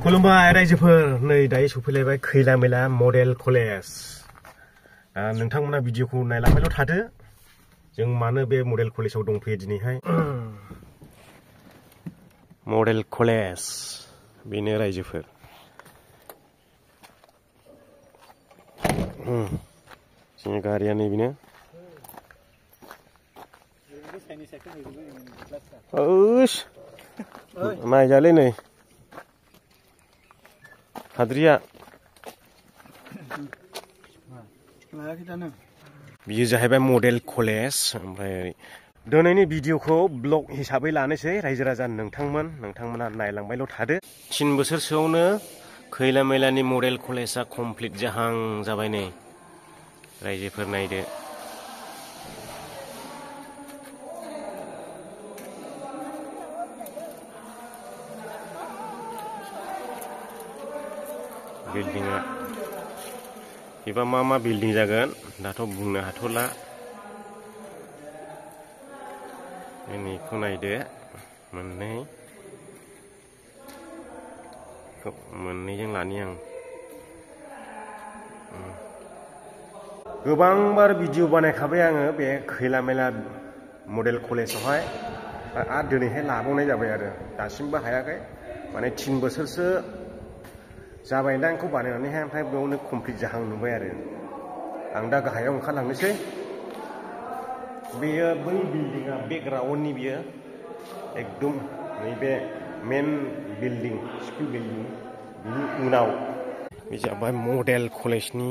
खुलुमबाय रायजोफोर नै दायो सफैलायबाय खैला मैला मडेल कलेज नोंथांमोना भिडिअखौ नायलांबायल' थादो जों मानो बे मडेल कलेजाव दंफैयो दिनैहाय मडेल कलेज बेनो रायजोफोर जोंनि गारिया नैबेनो ओस नायजालै नै हाद्रिया बियो जाहैबाय मडेल कलेज ओमफ्राय दिनैनि भिडिअखौ ब्लग हिसाबै लानोसै रायजो राजा नोंथांमोना नायलांबायल' थादो 3 बोसोरसोआवनो खैला मैलानि मडेल कलेजआ कमप्लिट जाहां जाबाय नै रायजोफोर नायदो बिल्डिंआ एबा मा बिल्डिं जागोन दाथ' बुंनो हाथ'ला नैखौ नायदो मोननैजों लानि आं गोबांबार भिडिअ बानायखाबाय आङो बे खैला मैला मडेल कलेजावहाय आरो दिनैहाय लाबावनाय जाबाय आरो दासिमबो हायाखै माने 3 बोसोरसो जाबाय दा आंखौ बानायनानैहाय ओमफ्राय बेयावनो कमप्लिट जाहां नुबाय आरो आं दा गाहायाव ओंखारलांनोसै बेयो बै बिल्डिंआ बेकग्राउन्डनि बियो एकदम नैबे मेन बिल्डिं स्कुल बिल्डिं बिनि उनाव बे जाबाय मडेल कलेजनि